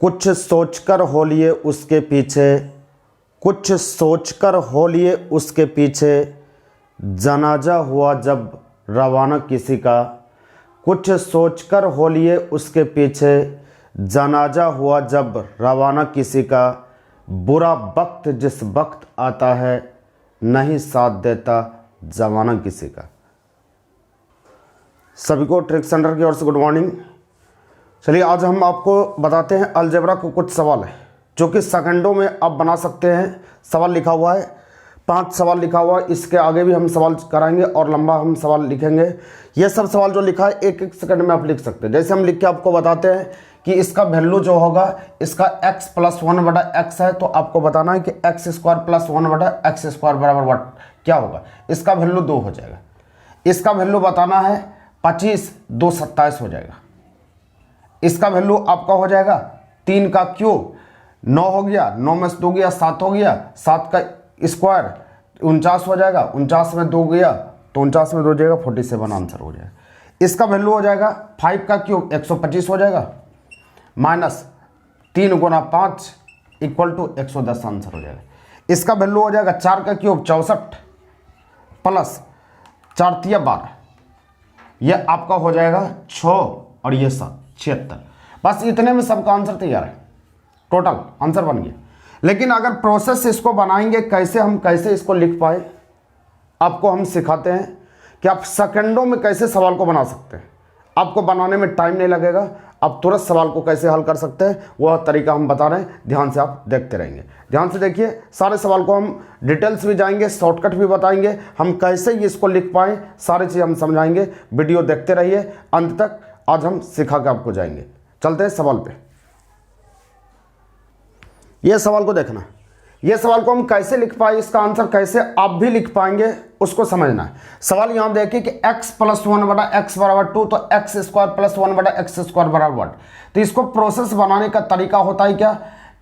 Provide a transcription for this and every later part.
कुछ सोचकर हो लिए उसके पीछे, कुछ सोचकर हो लिए उसके पीछे, जनाजा हुआ जब रवाना किसी का। कुछ सोचकर हो लिए उसके पीछे, जनाजा हुआ जब रवाना किसी का। बुरा वक्त जिस वक्त आता है, नहीं साथ देता जमाना किसी का। सभी को ट्रिक सेंटर की ओर से गुड मॉर्निंग। चलिए आज हम आपको बताते हैं अलजेब्रा को कुछ सवाल है जो कि सेकंडों में आप बना सकते हैं। सवाल लिखा हुआ है, 5 सवाल लिखा हुआ है। इसके आगे भी हम सवाल कराएंगे और लंबा हम सवाल लिखेंगे। ये सब सवाल जो लिखा है 1-1 सेकंड में आप लिख सकते हैं। जैसे हम लिख के आपको बताते हैं कि इसका वैल्यू जो होगा, इसका x + 1/x है, तो आपको बताना है कि x² + 1/x² बराबर व्हाट क्या होगा। इसका वैल्यू 2 हो जाएगा। इसका वैल्यू बताना है 25, 2 27 हो जाएगा। इसका वैल्यू आपका हो जाएगा 3 का क्यूब, 9 हो गया, 9 में से 2 गया 7 हो गया, 7 का स्क्वायर 49 हो जाएगा, 49 में 2 गया तो 49 में 2 जाएगा 47 आंसर हो जाएगा। इसका वैल्यू हो जाएगा 5 का क्यूब 125 हो जाएगा, माइनस 3 × 5 = 110 आंसर हो जाएगा। इसका वैल्यू हो जाएगा 4 का क्यूब 64 प्लस 4 × 12, यह आपका हो जाएगा 6 और ये 7 76। बस इतने में सबका आंसर तैयार है, टोटल आंसर बन गया। लेकिन अगर प्रोसेस इसको बनाएंगे कैसे इसको लिख पाए, आपको हम सिखाते हैं कि आप सेकंडों में कैसे सवाल को बना सकते हैं। आपको बनाने में टाइम नहीं लगेगा, आप तुरंत सवाल को कैसे हल कर सकते हैं वह तरीका हम बता रहे हैं। ध्यान से आप देखते रहेंगे, ध्यान से देखिए। सारे सवाल को हम डिटेल्स भी जाएंगे, शॉर्टकट भी बताएंगे, हम कैसे ही इसको लिख पाएँ सारी चीज़ हम समझाएंगे। वीडियो देखते रहिए अंत तक, आज हम सिखा के आपको जाएंगे। चलते हैं सवाल पे। ये सवाल को देखना, ये सवाल को हम कैसे लिख पाए, इसका आंसर कैसे आप भी लिख पाएंगे उसको समझना है। सवाल यहां देखिए कि x + 1/x = 2, तो x² + 1/x² बराबर व्हाट। तो इसको प्रोसेस बनाने का तरीका होता है क्या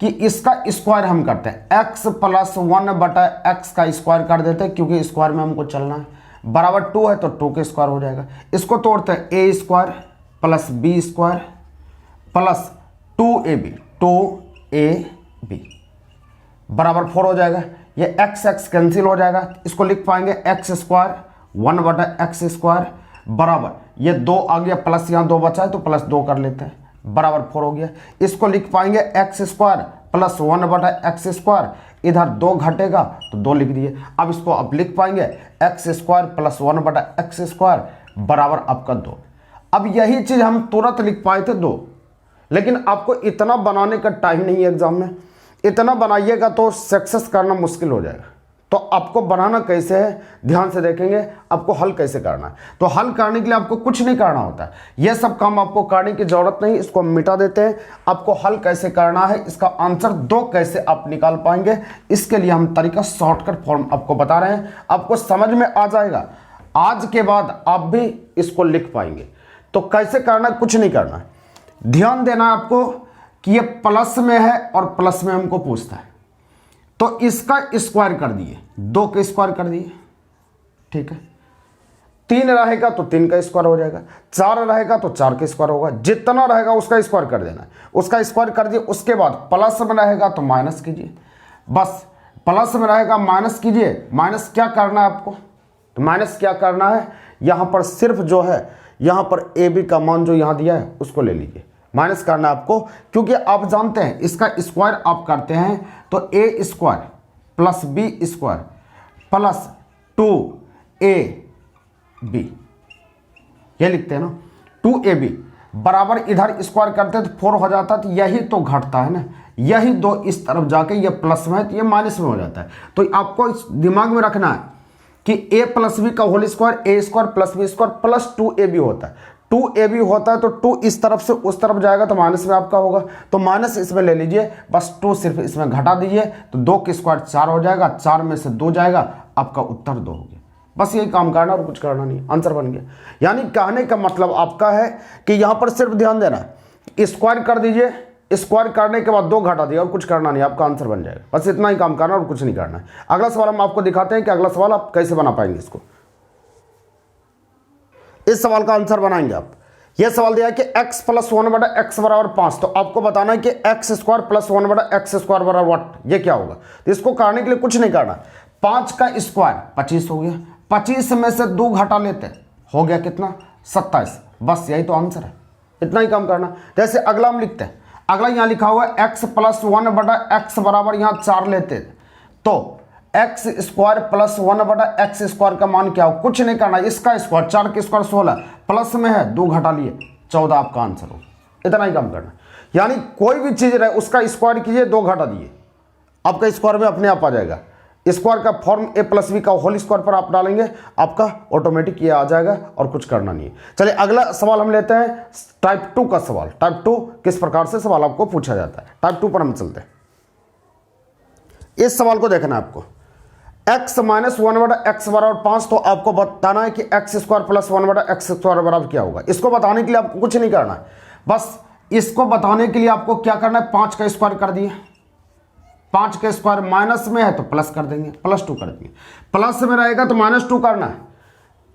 कि इसका स्क्वायर हम करते हैं, x + 1/x का स्क्वायर कर देते हैं, क्योंकि स्क्वायर में हमको चलना है। बराबर 2 है तो 2 के स्क्वायर हो जाएगा। इसको तोड़ते हैं, a² + b² + 2ab बराबर 4 हो जाएगा। ये x कैंसिल हो जाएगा, इसको लिख पाएंगे x² 1/x² बराबर, ये 2 आ गया प्लस यहाँ 2 बचा है तो +2 कर लेते हैं, बराबर 4 हो गया। इसको लिख पाएंगे x² + 1/x², इधर 2 घटेगा तो 2 लिख दिए। अब इसको आप लिख पाएंगे x² + 1/x² बराबर आपका 2। अब यही चीज़ हम तुरंत लिख पाए थे 2, लेकिन आपको इतना बनाने का टाइम नहीं है एग्जाम में। इतना बनाइएगा तो सक्सेस करना मुश्किल हो जाएगा। तो आपको बनाना कैसे है ध्यान से देखेंगे, आपको हल कैसे करना है। तो हल करने के लिए आपको कुछ नहीं करना होता है, यह सब काम आपको करने की जरूरत नहीं, इसको मिटा देते हैं। आपको हल कैसे करना है, इसका आंसर 2 कैसे आप निकाल पाएंगे, इसके लिए हम तरीका शॉर्टकट फॉर्म आपको बता रहे हैं। आपको समझ में आ जाएगा, आज के बाद आप भी इसको लिख पाएंगे। तो कैसे करना है, कुछ नहीं करना है, ध्यान देना है आपको कि ये प्लस में है और प्लस में हमको पूछता है, तो इसका स्क्वायर कर दिए, 2 के स्क्वायर कर दिए, ठीक है। 3 रहेगा तो 3 का स्क्वायर हो जाएगा, 4 रहेगा तो 4 का स्क्वायर होगा, जितना रहेगा उसका स्क्वायर कर देना है। उसका स्क्वायर कर दिए, उसके बाद प्लस में रहेगा तो माइनस कीजिए, बस प्लस में रहेगा माइनस कीजिए। माइनस क्या करना है आपको, तो माइनस क्या करना है, यहां पर सिर्फ जो है यहां पर AB का मान जो यहां दिया है उसको ले लीजिए, माइनस करना है आपको, क्योंकि आप जानते हैं इसका स्क्वायर आप करते हैं तो A² + B² + 2AB, ये लिखते हैं ना, 2AB बराबर, इधर स्क्वायर करते हैं तो 4 हो जाता है, तो यही तो घटता है ना, यही 2 इस तरफ जाके ये प्लस में है तो ये माइनस में हो जाता है। तो आपको इस दिमाग में रखना है कि A + B का whole square A² + B² + 2AB होता है। 2AB होता है तो 2 इस तरफ से उस तरफ जाएगा तो माइनस में आपका होगा, तो माइनस इसमें ले लीजिए, बस 2 सिर्फ इसमें घटा दीजिए, तो 2 के स्क्वायर 4 हो जाएगा, 4 में से 2 जाएगा, आपका उत्तर 2 हो गया। बस यही काम करना और कुछ करना नहीं, आंसर बन गया। यानी कहने का मतलब आपका है कि यहाँ पर सिर्फ ध्यान देना है, स्क्वायर कर दीजिए, स्क्वायर करने के बाद 2 घटा दिया और कुछ करना नहीं, आपका आंसर बन जाएगा। बस इतना ही काम करना और कुछ नहीं करना है। अगला सवाल हम आपको दिखाते हैं कि अगला सवाल आप कैसे बना पाएंगे इसको। इस सवाल का आंसर बनाएंगे आप ये सवाल दिया है कि x प्लस 1/x बराबर 5, तो आपको बताना है कि x square plus 1/x square बराबर व्हाट, ये क्या होगा। तो इसको करने के लिए कुछ नहीं करना, 5 का स्क्वायर 25 हो गया, 25 में से 2 घटा लेते हैं, हो गया कितना 27, बस यही तो आंसर है, इतना ही काम करना। जैसे अगला हम लिखते हैं, अगला यहाँ लिखा हुआ है x प्लस 1/x बराबर यहाँ 4 लेते हैं, तो x square plus 1/x square का मान क्या हो, कुछ नहीं करना, इसका स्क्वायर 4 के स्क्वायर 16 प्लस में है 2 घटा लिए 14 आपका आंसर हो, इतना ही काम करना। यानी कोई भी चीज रहे उसका स्क्वायर कीजिए 2 घटा दिए, आपका स्क्वायर में अपने आप आ जाएगा। स्क्वायर का फॉर्म a प्लस बी का होल स्क्वायर पर आप डालेंगे, आपका ऑटोमेटिक ये आ जाएगा और कुछ करना नहीं है। चलिए अगला सवाल हम लेते हैं टाइप 2 का सवाल। टाइप 2 किस प्रकार से सवाल आपको पूछा जाता है, टाइप 2 पर हम चलते हैं। इस सवाल को देखना है आपको, x माइनस 1/x बराबर 5, तो आपको बताना है कि x square plus 1/x square बराबर क्या होगा। इसको बताने के लिए आपको कुछ नहीं करना है, बस इसको बताने के लिए आपको क्या करना है, 5 का स्क्वायर कर दिए, 5 का स्क्वायर माइनस में है तो प्लस कर देंगे, प्लस 2 कर देंगे, प्लस में रहेगा तो -2 करना है,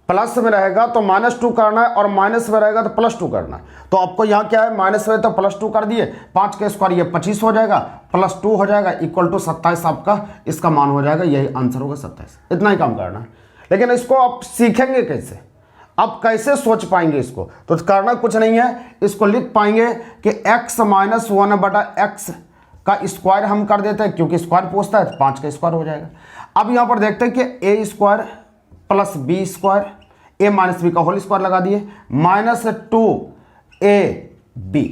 प्लस में रहेगा तो -2 करना है, और माइनस में रहेगा तो +2 करना है। तो आपको यहाँ क्या है, माइनस में तो +2 कर दिए, 5 का स्क्वायर ये 25 हो जाएगा, +2 हो जाएगा, इक्वल टू 27 आपका इसका मान हो जाएगा, यही आंसर होगा 27। इतना ही काम करना है। लेकिन इसको आप सीखेंगे कैसे, आप कैसे सोच पाएंगे इसको, तो करना कुछ नहीं है, इसको लिख पाएंगे कि x माइनस 1/x का स्क्वायर हम कर देते हैं, क्योंकि स्क्वायर पूछता है तो 5 का स्क्वायर हो जाएगा। अब यहाँ पर देखते हैं कि a square plus B square, A minus B का होल स्क्वायर लगा दिए, -2ab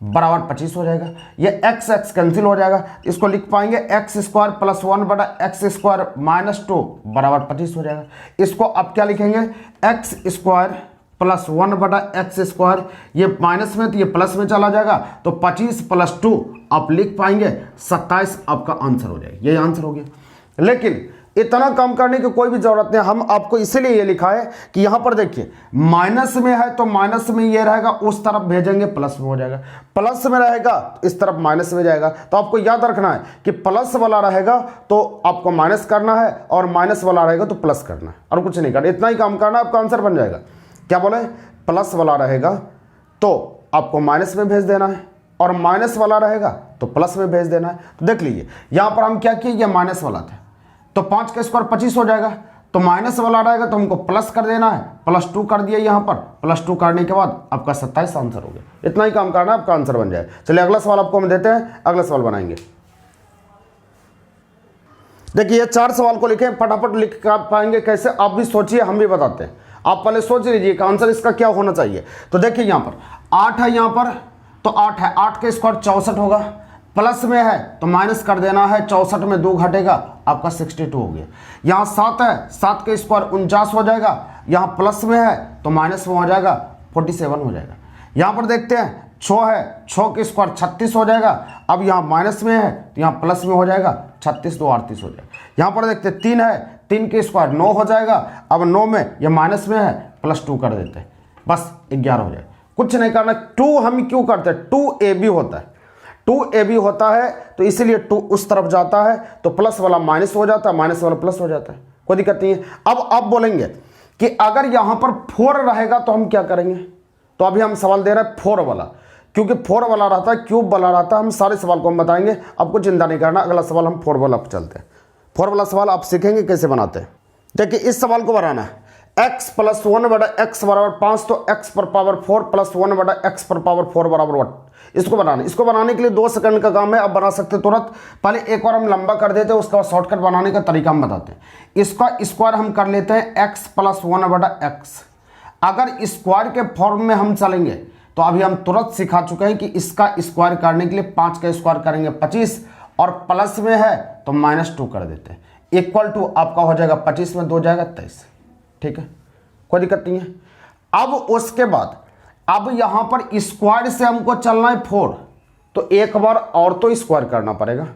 बराबर 25 हो जाएगा। ये x x कैंसिल हो जाएगा, इसको लिख पाएंगे x square plus 1/x square -2 बराबर 25 हो जाएगा। इसको अब क्या लिखेंगे, x square plus 1/x square, ये माइनस में तो ये प्लस में चला जाएगा, तो 25 + 2 आप लिख पाएंगे 27 आपका आंसर हो जाएगा, यही आंसर हो गया। लेकिन इतना काम करने की कोई भी जरूरत नहीं, हम आपको इसीलिए ये लिखा है कि यहां पर देखिए माइनस में है तो माइनस में ये रहेगा, उस तरफ भेजेंगे प्लस में हो जाएगा, प्लस में रहेगा इस तरफ माइनस में जाएगा। तो आपको याद रखना है कि प्लस वाला रहेगा तो आपको माइनस करना है, और माइनस वाला रहेगा तो प्लस करना है, और कुछ नहीं करना, इतना ही काम करना, आपका आंसर बन जाएगा। क्या बोले, प्लस वाला रहेगा तो आपको माइनस में भेज देना है, और माइनस वाला रहेगा तो प्लस में भेज देना है। तो देख लीजिए यहां पर हम क्या किए, ये माइनस वाला था तो 5 का स्क्वायर 25 हो जाएगा, तो माइनस वाला रहेगा तो हमको प्लस कर देना है, +2 कर दिया यहाँ पर, +2 करने के बाद आपका 27 आंसर हो गया। इतना ही काम करना है, आपका आंसर बन जाए। चलिए अगला सवाल आपको हम देते हैं, अगला सवाल बनाएंगे। देखिए ये 4 सवाल को लिखे, फटाफट लिख पाएंगे कैसे, आप भी सोचिए, हम भी बताते हैं। आप पहले सोच लीजिए कि आंसर इसका क्या होना चाहिए। तो देखिए यहाँ पर 8 है, यहाँ पर तो 8 है, 8 का स्क्वायर 64 होगा, प्लस में है तो माइनस कर देना है, 64 में 2 घटेगा, आपका 62 हो गया। यहाँ 7 है, 7 का स्क्वायर 49 हो जाएगा, यहाँ प्लस में है तो माइनस में हो जाएगा, 47 हो जाएगा। यहाँ पर देखते हैं 6 है, 6 का स्क्वायर 36 हो जाएगा, अब यहाँ माइनस में है तो यहाँ प्लस में हो जाएगा, 36 2 38 हो जाएगा। यहाँ पर देखते हैं 3 है, 3 के स्क्वायर 9 हो जाएगा, अब 9 में ये माइनस में है, +2 कर देते हैं, बस 11 हो जाएगा। कुछ नहीं करना, 2 हम क्यों करते हैं, 2ab होता है, 2ab होता है तो इसीलिए 2 उस तरफ जाता है तो प्लस वाला माइनस हो जाता है, माइनस वाला प्लस हो जाता है, कोई दिक्कत नहीं है। अब आप बोलेंगे कि अगर यहां पर 4 रहेगा तो हम क्या करेंगे, तो अभी हम सवाल दे रहे हैं 4 वाला, क्योंकि 4 वाला रहता है, क्यूब वाला रहता है, हम सारे सवाल को हम बताएंगे, आपको चिंता नहीं करना। अगला सवाल हम 4 वाला पर चलते हैं। 4 वाला सवाल आप सीखेंगे कैसे बनाते हैं। देखिए इस सवाल को बनाना है, x प्लस 1/x बराबर 5, तो x पर पावर 4 प्लस 1/x पर पावर 4 बराबर 1, इसको बनाना। इसको बनाने के लिए 2 सेकंड का काम है, अब बना सकते तुरंत। पहले एक बार हम लंबा कर देते हैं, उसके बाद शॉर्टकट बनाने का तरीका हम बताते हैं। इसका स्क्वायर हम कर लेते हैं x प्लस 1/x। अगर स्क्वायर के फॉर्म में हम चलेंगे तो अभी हम तुरंत सिखा चुके हैं कि इसका स्क्वायर करने के लिए 5 का स्क्वायर करेंगे 25, और प्लस में है तो -2 कर देते हैं, इक्वल टू आपका हो जाएगा 25 में 2 जाएगा 23, ठीक है, कोई दिक्कत नहीं है। अब उसके बाद अब यहां पर स्क्वायर से हमको चलना है 4, तो एक बार और तो स्क्वायर करना पड़ेगा,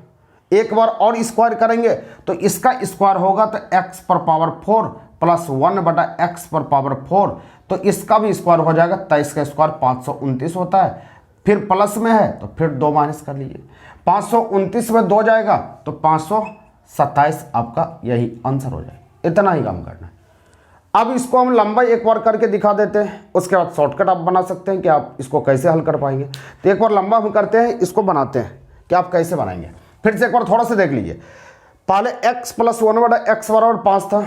एक बार और स्क्वायर करेंगे तो इसका स्क्वायर होगा तो x पर पावर 4 प्लस 1/x पर पावर 4, तो इसका भी स्क्वायर हो जाएगा, 23 का स्क्वायर 529 होता है, फिर प्लस में है तो फिर 2 माइनस कर लीजिए, 529 में 2 जाएगा तो 527 आपका यही आंसर हो जाएगा। इतना ही काम करना है। अब इसको हम लंबा एक बार करके दिखा देते हैं, उसके बाद शॉर्टकट आप बना सकते हैं कि आप इसको कैसे हल कर पाएंगे। तो एक बार लंबा हम करते हैं, इसको बनाते हैं कि आप कैसे बनाएंगे। फिर से एक बार थोड़ा सा देख लीजिए। पहले x प्लस 1/x बराबर 5 था,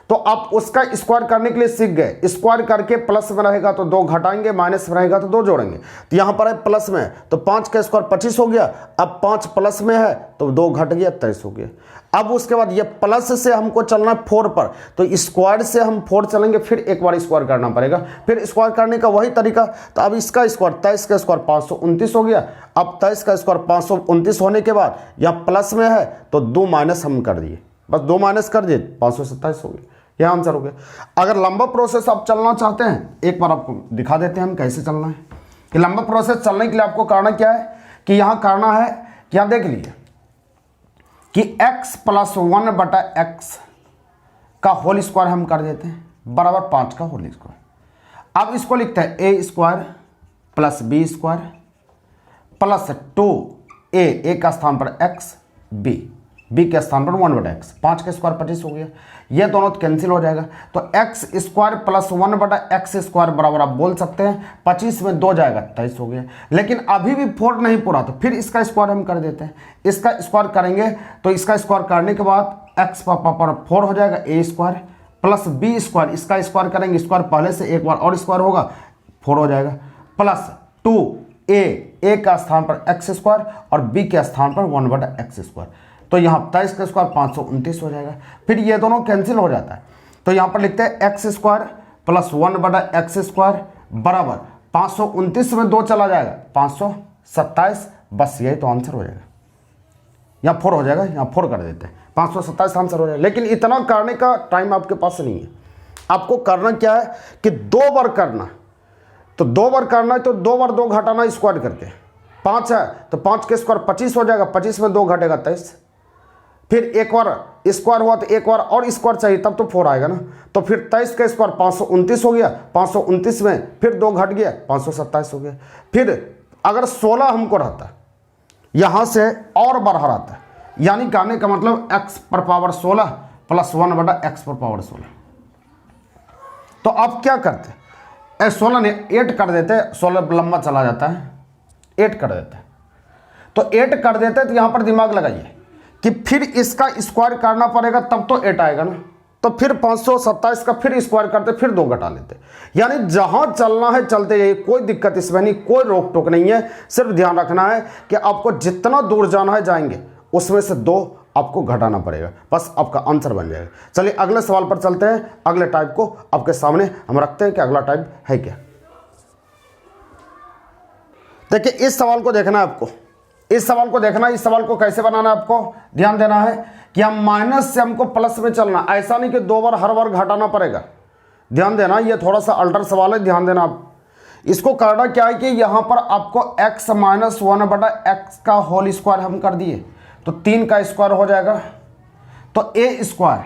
तो आप उसका स्क्वायर करने के लिए सीख गए। स्क्वायर करके प्लस में रहेगा तो 2 घटाएंगे, माइनस में रहेगा तो 2 जोड़ेंगे। तो यहाँ पर है प्लस में, तो 5 का स्क्वायर 25 हो गया। अब 5 प्लस में है तो 2 घट गया, 23 हो गया। अब उसके बाद ये प्लस से हमको चलना है 4 पर, तो स्क्वायर से हम 4 चलेंगे, फिर एक बार स्क्वायर करना पड़ेगा। फिर स्क्वायर करने का वही तरीका। तो अब इसका स्क्वायर 23 का स्क्वायर 529 हो गया। अब 23 का स्क्वायर 529 होने के बाद यहाँ प्लस में है तो 2 माइनस हम कर दिए, बस 2 माइनस कर दिए, 527 हो गया। यह आंसर हो गया। अगर लंबा प्रोसेस आप चलना चाहते हैं, एक बार आपको दिखा देते हैं हम कैसे चलना है। कि लंबा प्रोसेस चलने के लिए आपको करना क्या है कि यहाँ करना है कि यहाँ देख लीजिए कि x प्लस 1/x का होल स्क्वायर हम कर देते हैं बराबर 5 का होल स्क्वायर। अब इसको लिखते हैं a square plus b square plus 2a का स्थान पर x, b के स्थान पर 1/x। 5 का स्क्वायर 25 हो गया, ये दोनों कैंसिल हो जाएगा। तो x square plus 1/x square बराबर आप बोल सकते हैं 25 में 2 जाएगा, 23 हो गया। लेकिन अभी भी 4 नहीं पूरा, तो फिर इसका स्क्वायर हम कर देते हैं। इसका स्क्वायर करेंगे तो इसका स्क्वायर करने के बाद x पर 4 हो जाएगा, a square plus b square, इसका स्क्वायर करेंगे, स्क्वायर पहले से एक बार और स्क्वायर होगा, 4 हो जाएगा, प्लस 2a का स्थान पर x स्क्वायर और b के स्थान पर 1/x स्क्वायर। तो यहाँ 23 का स्क्वायर 529 हो जाएगा। फिर ये दोनों कैंसिल हो जाता है, तो यहाँ पर लिखते हैं x square plus 1/x square बराबर 529 में 2 चला जाएगा, 527। बस यही तो आंसर हो जाएगा। यहाँ 4 हो जाएगा, यहाँ 4 कर देते हैं, 527 आंसर हो जाएगा। लेकिन इतना करने का टाइम आपके पास नहीं है। आपको करना क्या है कि 2 बार करना, तो 2 बार करना है तो 2 बार 2 घटाना स्क्वायर करके। 5 है तो 5 के स्क्वायर 25 हो जाएगा, 25 में 2 घटेगा 23। फिर एक बार स्क्वायर हुआ तो एक बार और स्क्वायर चाहिए, तब तो 4 आएगा ना। तो फिर 23 का स्क्वायर 529 हो गया, 529 में फिर 2 घट गया, 527 हो गया। फिर अगर 16 हमको रहता, यहाँ से और बढ़ा रहता, यानी कहने का मतलब x पर पावर 16 प्लस 1/x पर पावर 16। तो आप क्या करते, 16 ने 8 कर देते, 16 लंबा चला जाता है, 8 कर देते। तो 8 कर देते तो यहाँ पर दिमाग लगाइए कि फिर इसका स्क्वायर करना पड़ेगा, तब तो 8 आएगा ना। तो फिर 527 का फिर स्क्वायर करते, फिर 2 घटा लेते। यानी जहां चलना है चलते जाइए, कोई दिक्कत इसमें नहीं, कोई रोक टोक नहीं है। सिर्फ ध्यान रखना है कि आपको जितना दूर जाना है जाएंगे, उसमें से 2 आपको घटाना पड़ेगा, बस आपका आंसर बन जाएगा। चलिए अगले सवाल पर चलते हैं। अगले टाइप को आपके सामने हम रखते हैं कि अगला टाइप है क्या। देखिए इस सवाल को देखना है आपको, इस सवाल को देखना है। इस सवाल को कैसे बनाना है आपको ध्यान देना है कि हम माइनस से हमको प्लस में चलना, ऐसा नहीं कि 2 बार हर बार घटाना पड़ेगा। ध्यान देना, ये थोड़ा सा अल्टर सवाल है, ध्यान देना आप। इसको करना क्या है कि यहाँ पर आपको x माइनस 1/x का होल स्क्वायर हम कर दिए, तो 3 का स्क्वायर हो जाएगा। तो a square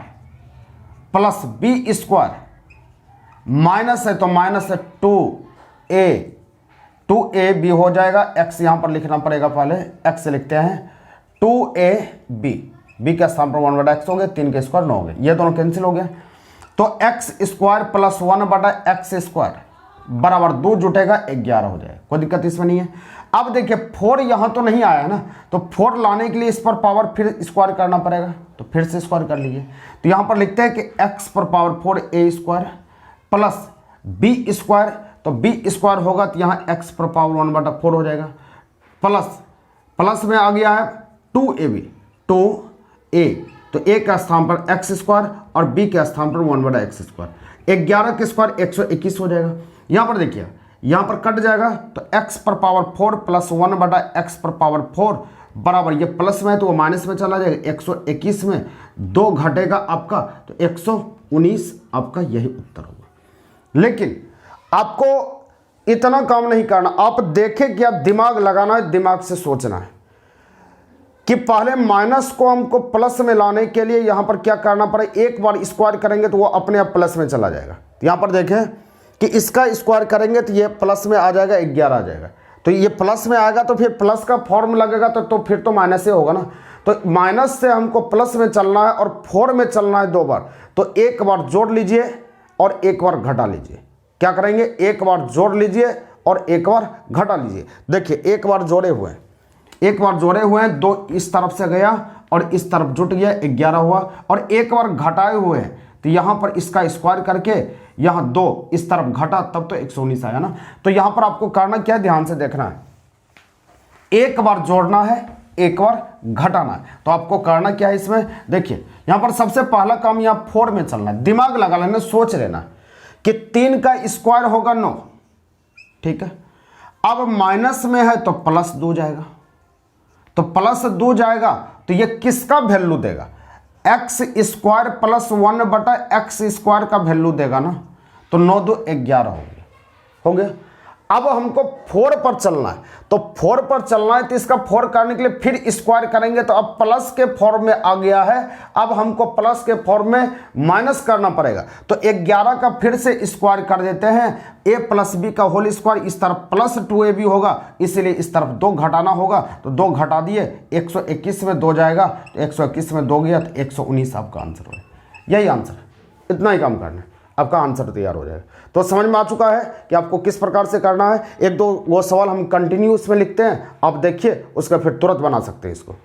plus b square minus है तो माइनस है 2ab हो जाएगा। x यहाँ पर लिखना पड़ेगा, पहले x लिखते हैं 2ab, b के स्थान पर 1/x हो गया, 3 के स्क्वायर 9 हो गए, ये दोनों कैंसिल हो गया। तो x square plus 1/x square बराबर 2 जुटेगा 11 हो जाएगा, कोई दिक्कत इसमें नहीं है। अब देखिए 4 यहाँ तो नहीं आया ना, तो 4 लाने के लिए इस पर पावर फिर स्क्वायर करना पड़ेगा, तो फिर से स्क्वायर कर लीजिए। तो यहाँ पर लिखते हैं कि x पर power 4 a square plus b square, तो b स्क्वायर होगा तो यहाँ x पर पावर 1/4 हो जाएगा, प्लस में आ गया है 2ab, 2a, तो a का स्थान पर x स्क्वायर और b के स्थान पर 1/x स्क्वायर। 11 के स्क्वायर 121 हो जाएगा। यहाँ पर देखिए, यहाँ पर कट जाएगा, तो x पर पावर 4 प्लस 1/x पर पावर 4 बराबर, ये प्लस में है तो वो माइनस में चला जाएगा, 121 में 2 घटेगा आपका, तो 119 आपका यही उत्तर होगा। लेकिन आपको इतना काम नहीं करना, आप देखें कि आप दिमाग लगाना है, दिमाग से सोचना है कि पहले माइनस को हमको प्लस में लाने के लिए यहाँ पर क्या करना पड़े, एक बार स्क्वायर करेंगे तो वो अपने आप प्लस में चला जाएगा। तो यहाँ पर देखें कि इसका स्क्वायर करेंगे तो ये प्लस में आ जाएगा, 11 आ जाएगा। तो ये प्लस में आएगा तो फिर प्लस का फॉर्म लगेगा, तो फिर तो माइनस ही होगा ना। तो माइनस से हमको प्लस में चलना है और 4 में चलना है 2 बार, तो एक बार जोड़ लीजिए और एक बार घटा लीजिए। क्या करेंगे, एक बार जोड़ लीजिए और एक बार घटा लीजिए। देखिए एक बार जोड़े हुए हैं, एक बार जोड़े हुए हैं, 2 इस तरफ से गया और इस तरफ जुट गया, 11 हुआ। और एक बार घटाए हुए हैं तो यहां पर इसका स्क्वायर करके यहां 2 इस तरफ घटा, तब तो 119 आया ना। तो यहां पर आपको करना क्या है, ध्यान से देखना है, एक बार जोड़ना है, एक बार घटाना है। तो आपको करना क्या है इसमें, देखिए यहां पर सबसे पहला काम यहां 4 में चलना है, दिमाग लगा लेना, सोच लेना कि 3 का स्क्वायर होगा 9, ठीक है। अब माइनस में है तो +2 जाएगा, तो +2 जाएगा तो ये किसका वैल्यू देगा, x² + 1/x² का वैल्यू देगा ना। तो 9 2 11 हो गया। अब हमको 4 पर चलना है, तो 4 पर चलना है तो इसका 4 करने के लिए फिर स्क्वायर करेंगे, तो अब प्लस के फॉर्म में आ गया है, अब हमको प्लस के फॉर्म में माइनस करना पड़ेगा। तो 11 का फिर से स्क्वायर कर देते हैं, a + b का होल स्क्वायर, इस तरफ +2ab होगा, इसलिए इस तरफ 2 घटाना होगा, तो 2 घटा दिए, 121 में 2 जाएगा, तो 121 में 2 गया तो 119 आपका आंसर हो। यही आंसर है, इतना ही काम करना है, आपका आंसर तैयार हो जाएगा। तो समझ में आ चुका है कि आपको किस प्रकार से करना है। 1 2 वो सवाल हम कंटिन्यू उसमें लिखते हैं, आप देखिए उसका फिर तुरंत बना सकते हैं इसको।